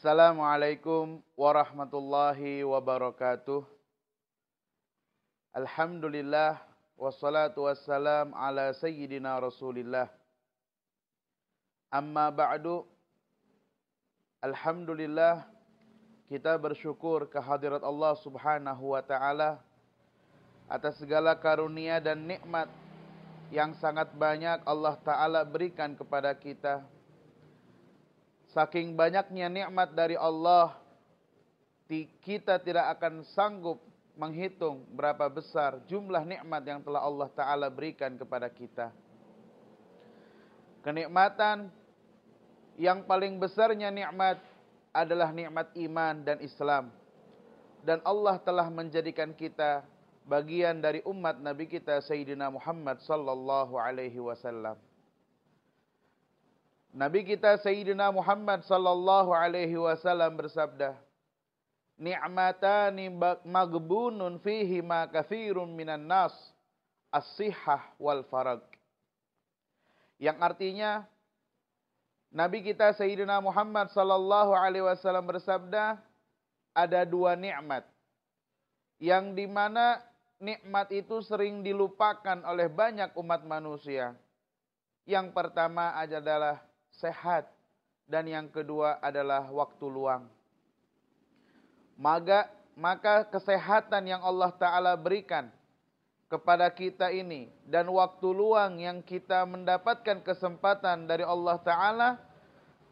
Assalamualaikum warahmatullahi wabarakatuh. Alhamdulillah wassalatu wassalam ala sayyidina Rasulillah. Amma ba'du. Alhamdulillah, kita bersyukur kehadirat Allah Subhanahu wa taala atas segala karunia dan nikmat yang sangat banyak Allah taala berikan kepada kita. Saking banyaknya nikmat dari Allah, kita tidak akan sanggup menghitung berapa besar jumlah nikmat yang telah Allah Ta'ala berikan kepada kita. Kenikmatan yang paling besarnya nikmat adalah nikmat iman dan Islam. Dan Allah telah menjadikan kita bagian dari umat Nabi kita Sayyidina Muhammad sallallahu alaihi wasallam. Nabi kita Sayyidina Muhammad sallallahu alaihi wasallam bersabda, "Ni'matani maghbunun fihi ma katsirun minan nas, as-sihhah wal farag." Yang artinya, Nabi kita Sayyidina Muhammad sallallahu alaihi wasallam bersabda, ada dua nikmat yang dimana nikmat itu sering dilupakan oleh banyak umat manusia. Yang pertama adalah sehat, dan yang kedua adalah waktu luang. Maka kesehatan yang Allah Ta'ala berikan kepada kita ini, dan waktu luang yang kita mendapatkan kesempatan dari Allah Ta'ala,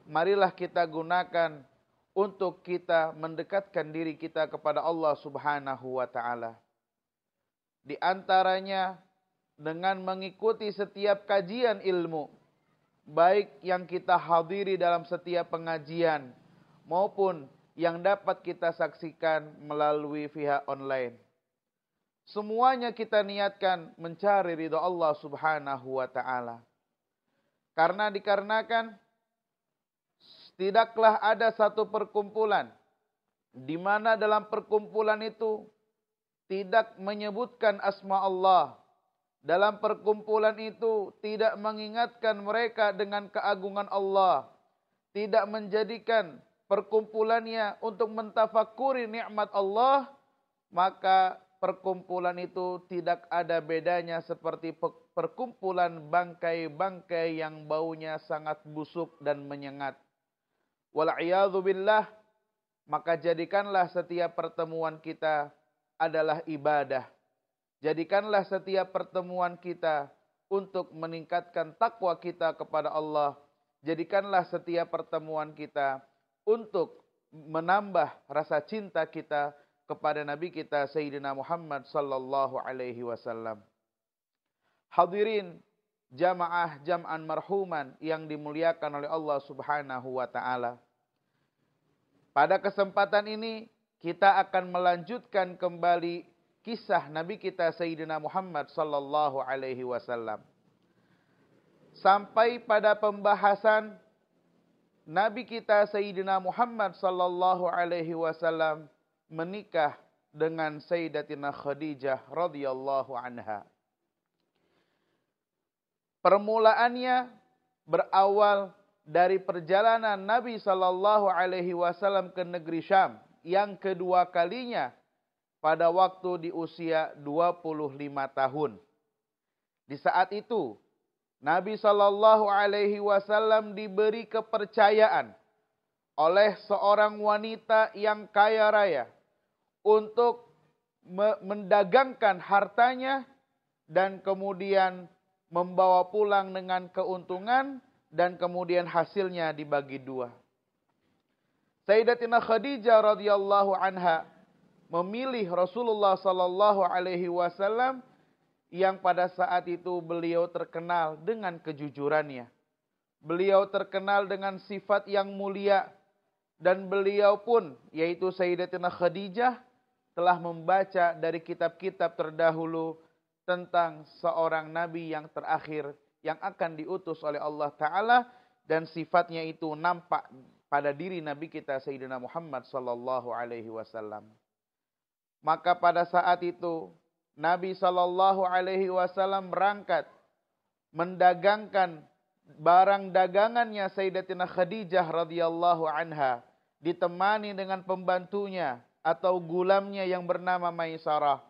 marilah kita gunakan untuk kita mendekatkan diri kita kepada Allah Subhanahu wa Ta'ala. Di antaranya dengan mengikuti setiap kajian ilmu, baik yang kita hadiri dalam setiap pengajian maupun yang dapat kita saksikan melalui pihak online. Semuanya kita niatkan mencari ridha Allah Subhanahu wa taala. Dikarenakan tidaklah ada satu perkumpulan di mana dalam perkumpulan itu tidak menyebutkan asma Allah. Dalam perkumpulan itu tidak mengingatkan mereka dengan keagungan Allah. Tidak menjadikan perkumpulannya untuk mentafakuri nikmat Allah. Maka perkumpulan itu tidak ada bedanya seperti perkumpulan bangkai-bangkai yang baunya sangat busuk dan menyengat. Wal'iyadzu billah. Maka jadikanlah setiap pertemuan kita adalah ibadah. Jadikanlah setiap pertemuan kita untuk meningkatkan takwa kita kepada Allah. Jadikanlah setiap pertemuan kita untuk menambah rasa cinta kita kepada Nabi kita Sayyidina Muhammad sallallahu alaihi wasallam. Hadirin jamaah jam'an marhuman yang dimuliakan oleh Allah Subhanahu wa taala. Pada kesempatan ini kita akan melanjutkan kembali kisah Nabi kita Sayyidina Muhammad sallallahu alaihi wasallam. Sampai pada pembahasan Nabi kita Sayyidina Muhammad sallallahu alaihi wasallam menikah dengan Sayyidatina Khadijah radhiyallahu anha. Permulaannya berawal dari perjalanan Nabi sallallahu alaihi wasallam ke negeri Syam yang kedua kalinya pada waktu di usia 25 tahun. Di saat itu, Nabi sallallahu alaihi wasallam diberi kepercayaan oleh seorang wanita yang kaya raya untuk mendagangkan hartanya dan kemudian membawa pulang dengan keuntungan dan kemudian hasilnya dibagi dua. Sayyidatina Khadijah radhiyallahu anha memilih Rasulullah sallallahu alaihi wasallam yang pada saat itu beliau terkenal dengan kejujurannya. Beliau terkenal dengan sifat yang mulia dan beliau pun yaitu Sayyidatina Khadijah telah membaca dari kitab-kitab terdahulu tentang seorang nabi yang terakhir yang akan diutus oleh Allah Ta'ala dan sifatnya itu nampak pada diri Nabi kita Sayyidina Muhammad sallallahu alaihi wasallam. Maka pada saat itu Nabi sallallahu alaihi wasallam berangkat mendagangkan barang dagangannya Sayyidatina Khadijah radhiyallahu anha ditemani dengan pembantunya atau gulamnya yang bernama Maisarah.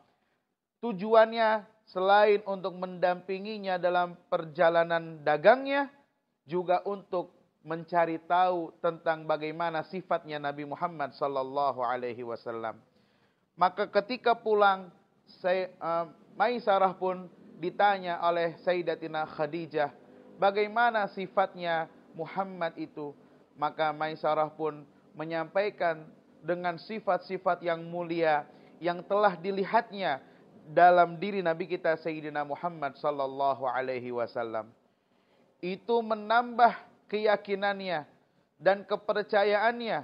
Tujuannya selain untuk mendampinginya dalam perjalanan dagangnya, juga untuk mencari tahu tentang bagaimana sifatnya Nabi Muhammad sallallahu alaihi wasallam. Maka ketika pulang, Maisarah pun ditanya oleh Sayyidatina Khadijah, bagaimana sifatnya Muhammad itu? Maka Maisarah pun menyampaikan dengan sifat-sifat yang mulia yang telah dilihatnya dalam diri Nabi kita Sayyidina Muhammad sallallahu alaihi wasallam. Itu menambah keyakinannya dan kepercayaannya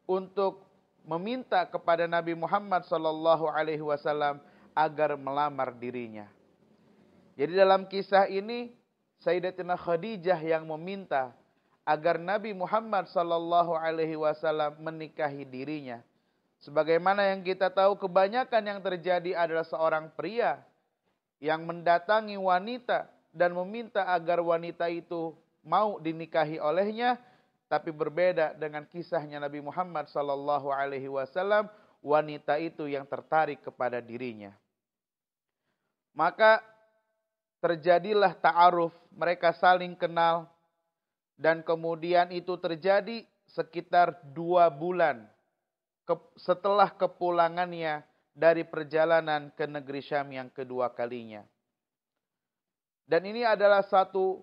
untuk meminta kepada Nabi Muhammad sallallahu alaihi wasallam agar melamar dirinya. Jadi dalam kisah ini Sayyidatina Khadijah yang meminta agar Nabi Muhammad sallallahu alaihi wasallam menikahi dirinya. Sebagaimana yang kita tahu, kebanyakan yang terjadi adalah seorang pria yang mendatangi wanita dan meminta agar wanita itu mau dinikahi olehnya, tapi berbeda dengan kisahnya Nabi Muhammad sallallahu alaihi wasallam, wanita itu yang tertarik kepada dirinya. Maka terjadilah ta'aruf, mereka saling kenal, dan kemudian itu terjadi sekitar 2 bulan setelah kepulangannya dari perjalanan ke negeri Syam yang kedua kalinya. Dan ini adalah satu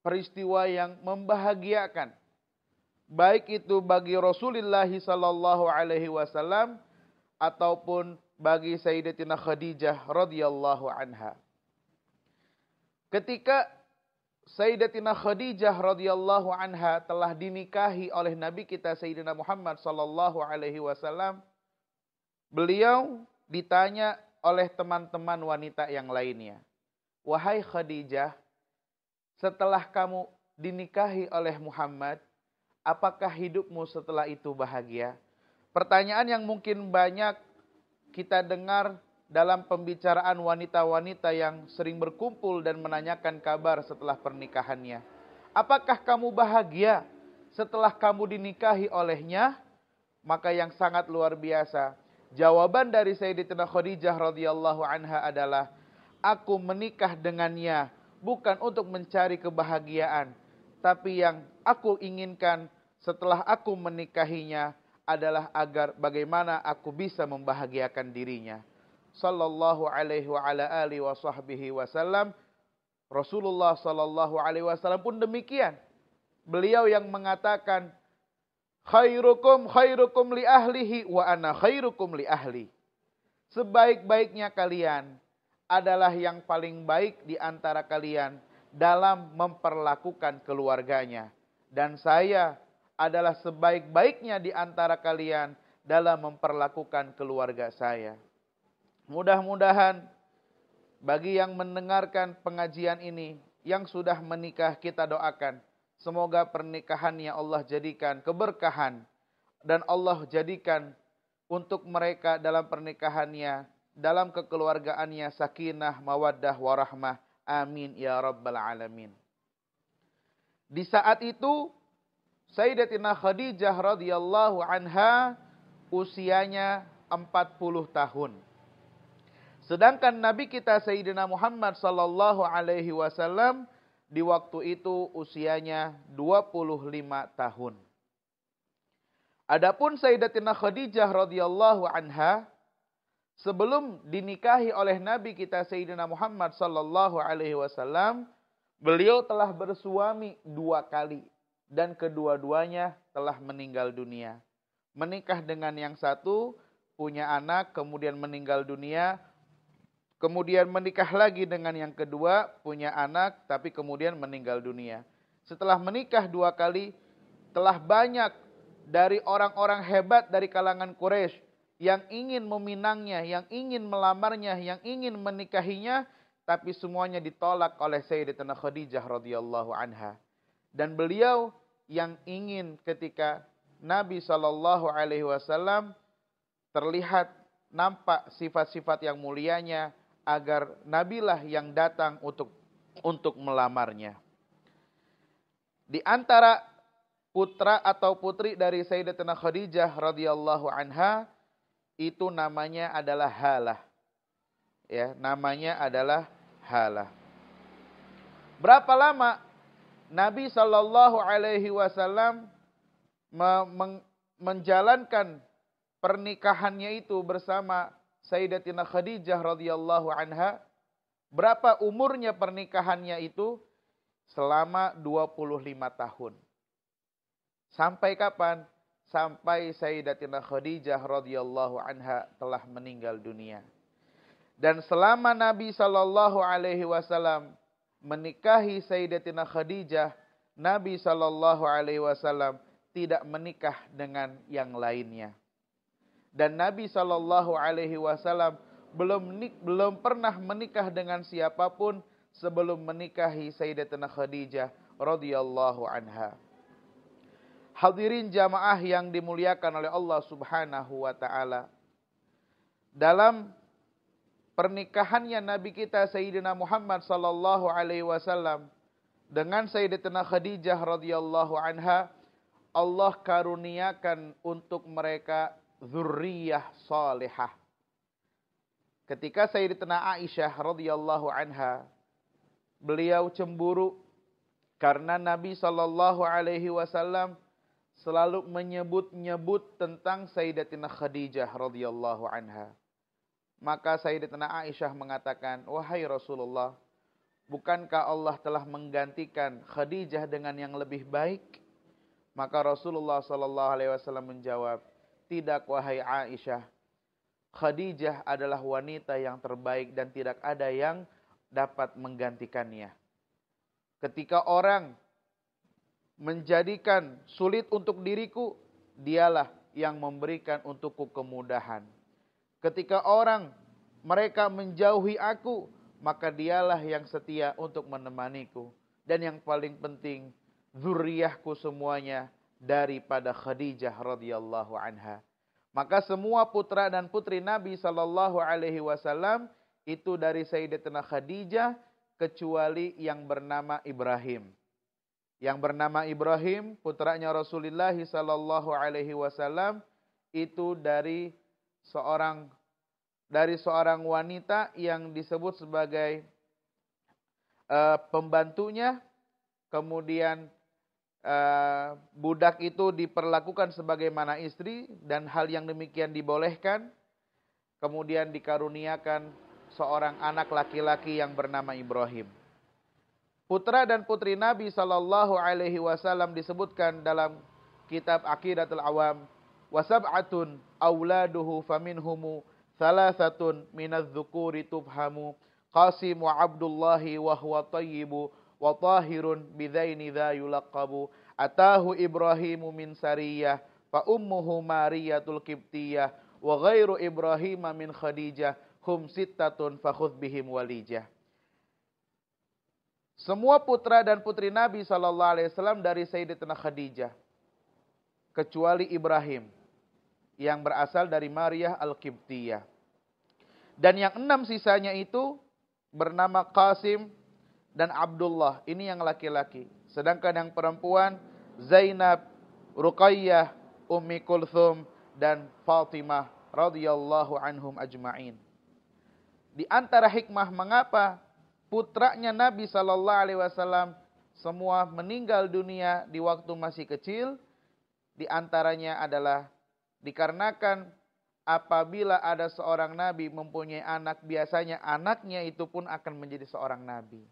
peristiwa yang membahagiakan, baik itu bagi Rasulullah sallallahu alaihi wasallam ataupun bagi Sayyidatina Khadijah radhiyallahu anha. Ketika Sayyidatina Khadijah radhiyallahu anha telah dinikahi oleh Nabi kita Sayyidina Muhammad sallallahu alaihi wasallam, beliau ditanya oleh teman-teman wanita yang lainnya, "Wahai Khadijah, setelah kamu dinikahi oleh Muhammad, apakah hidupmu setelah itu bahagia?" Pertanyaan yang mungkin banyak kita dengar dalam pembicaraan wanita-wanita yang sering berkumpul dan menanyakan kabar setelah pernikahannya. Apakah kamu bahagia setelah kamu dinikahi olehnya? Maka yang sangat luar biasa, jawaban dari Sayyidatina Khadijah radhiyallahu anha adalah, aku menikah dengannya bukan untuk mencari kebahagiaan, tapi yang aku inginkan setelah aku menikahinya adalah agar bagaimana aku bisa membahagiakan dirinya. Sallallahu alaihi wa ala alihi wa sahbihi wasallam. Rasulullah sallallahu alaihi wasallam pun demikian. Beliau yang mengatakan, khairukum khairukum li ahlihi wa ana khairukum li ahli. Sebaik-baiknya kalian adalah yang paling baik di antara kalian dalam memperlakukan keluarganya. Dan saya adalah sebaik-baiknya di antara kalian dalam memperlakukan keluarga saya. Mudah-mudahan bagi yang mendengarkan pengajian ini, yang sudah menikah, kita doakan semoga pernikahannya Allah jadikan keberkahan, dan Allah jadikan untuk mereka dalam pernikahannya, dalam kekeluargaannya sakinah, mawaddah, warahmah. Amin ya rabbal alamin. Di saat itu Sayyidatina Khadijah radhiyallahu anha usianya 40 tahun. Sedangkan Nabi kita Sayyidina Muhammad sallallahu alaihi wasallam di waktu itu usianya 25 tahun. Adapun Sayyidatina Khadijah radhiyallahu anha sebelum dinikahi oleh Nabi kita Sayyidina Muhammad sallallahu alaihi wasallam, beliau telah bersuami 2 kali dan kedua-duanya telah meninggal dunia. Menikah dengan yang satu, punya anak, kemudian meninggal dunia. Kemudian menikah lagi dengan yang kedua, punya anak, tapi kemudian meninggal dunia. Setelah menikah 2 kali, telah banyak dari orang-orang hebat dari kalangan Quraisy yang ingin meminangnya, yang ingin melamarnya, yang ingin menikahinya, tapi semuanya ditolak oleh Sayyidatina Khadijah radhiyallahu anha. Dan beliau yang ingin ketika Nabi sallallahu alaihi wasallam terlihat nampak sifat-sifat yang mulianya, agar Nabilah yang datang untuk melamarnya. Di antara putra atau putri dari Sayyidatina Khadijah radhiyallahu anha itu namanya adalah Halah. Ya, namanya adalah Halah. Berapa lama Nabi sallallahu alaihi wasallam menjalankan pernikahannya itu bersama Sayyidatina Khadijah radhiyallahu anha? Berapa umurnya pernikahannya itu? Selama 25 tahun. Sampai kapan? Sampai Sayyidatina Khadijah radhiyallahu anha telah meninggal dunia. Dan selama Nabi sallallahu alaihi wasallam menikahi Sayyidatina Khadijah, Nabi sallallahu alaihi wasallam tidak menikah dengan yang lainnya. Dan Nabi sallallahu alaihi wasallam belum pernah menikah dengan siapapun sebelum menikahi Sayyidatina Khadijah radhiyallahu anha. Hadirin jamaah yang dimuliakan oleh Allah Subhanahu wa taala. Dalam pernikahannya Nabi kita Sayyidina Muhammad sallallahu alaihi wasallam dengan Sayyidatina Khadijah radhiyallahu anha, Allah karuniakan untuk mereka zurriyah salihah. Ketika Sayyidatina Aisyah radhiyallahu anha, beliau cemburu karena Nabi sallallahu alaihi wasallam selalu menyebut-nyebut tentang Sayyidatina Khadijah radhiyallahu anha. Maka Sayyidatina Aisyah mengatakan, "Wahai Rasulullah, bukankah Allah telah menggantikan Khadijah dengan yang lebih baik?" Maka Rasulullah sallallahu alaihi wasallam menjawab, "Tidak wahai Aisyah. Khadijah adalah wanita yang terbaik dan tidak ada yang dapat menggantikannya. Ketika orang menjadikan sulit untuk diriku, dialah yang memberikan untukku kemudahan. Ketika mereka menjauhi aku, maka dialah yang setia untuk menemaniku. Dan yang paling penting, zuriyahku semuanya daripada Khadijah radhiyallahu anha." Maka semua putra dan putri Nabi sallallahu alaihi wasallam itu dari Sayyidatina Khadijah kecuali yang bernama Ibrahim. Yang bernama Ibrahim, putranya Rasulullah sallallahu alaihi wasallam itu dari seorang wanita yang disebut sebagai pembantunya. Kemudian budak itu diperlakukan sebagaimana istri dan hal yang demikian dibolehkan. Kemudian dikaruniakan seorang anak laki-laki yang bernama Ibrahim. Putra dan putri Nabi sallallahu alaihi wasallam disebutkan dalam kitab Aqidatul Awam, "Wa sab'atun auladuhu faminhumu thalathatun minadh-dhukuri tubhamu, Qasim wa Abdullahi wa huwa tayyibu wa tahirun bidzaini dza yulaqabu, atahu Ibrahimu min sariyah fa ummuhu Mariyatul Qibtiyah wa ghairu Ibrahim min Khadijah hum sittatun fakhudh bihim walijah." Semua putra dan putri Nabi sallallahu alaihi wasallam dari Sayyidatina Khadijah kecuali Ibrahim yang berasal dari Maryah Al-Qibtiyah. Dan yang 6 sisanya itu bernama Qasim dan Abdullah, ini yang laki-laki. Sedangkan yang perempuan Zainab, Ruqayyah, Ummi Kulthum dan Fatimah radhiyallahu anhum ajma'in. Di antara hikmah mengapa putranya Nabi sallallahu alaihi wasallam semua meninggal dunia di waktu masih kecil, di antaranya adalah dikarenakan apabila ada seorang nabi mempunyai anak, biasanya anaknya itu pun akan menjadi seorang nabi.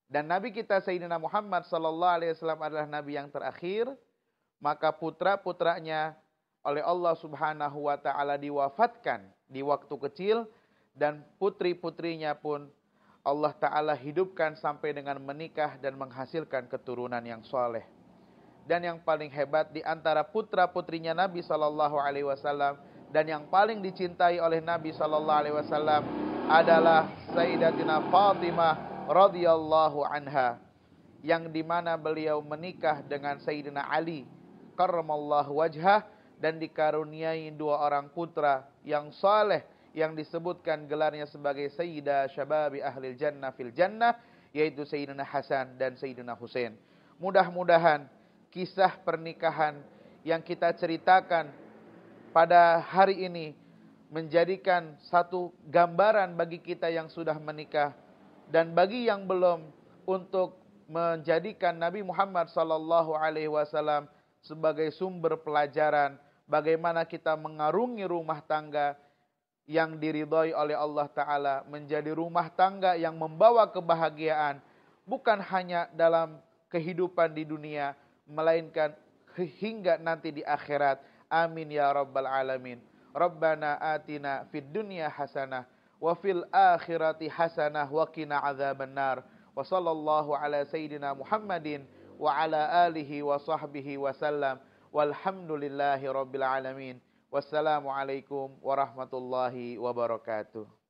Dan Nabi kita Sayyidina Muhammad sallallahu alaihi wasallam adalah nabi yang terakhir, maka putra-putranya oleh Allah Subhanahu wa taala diwafatkan di waktu kecil dan putri-putrinya pun Allah taala hidupkan sampai dengan menikah dan menghasilkan keturunan yang soleh. Dan yang paling hebat di antara putra-putrinya Nabi sallallahu alaihi wasallam dan yang paling dicintai oleh Nabi sallallahu alaihi wasallam adalah Sayyidatina Fatimah radhiyallahu anha, yang dimana beliau menikah dengan Sayyidina Ali karramallahu wajhah dan dikaruniai 2 orang putra yang saleh yang disebutkan gelarnya sebagai Sayyidah Syababi Ahlil Jannah fil Jannah, yaitu Sayyidina Hasan dan Sayyidina Husain. Mudah-mudahan kisah pernikahan yang kita ceritakan pada hari ini menjadikan satu gambaran bagi kita yang sudah menikah dan bagi yang belum, untuk menjadikan Nabi Muhammad SAW sebagai sumber pelajaran bagaimana kita mengarungi rumah tangga yang diridhai oleh Allah Ta'ala, menjadi rumah tangga yang membawa kebahagiaan bukan hanya dalam kehidupan di dunia, melainkan hingga nanti di akhirat. Amin ya rabbal alamin. Rabbana atina fid dunya hasanah wa fil akhirati hasanah wa qina adzabannar. Wa sallallahu ala sayyidina Muhammadin wa ala alihi wa sahbihi wa sallam. Walhamdulillahi rabbil alamin. Wassalamualaikum warahmatullahi wabarakatuh.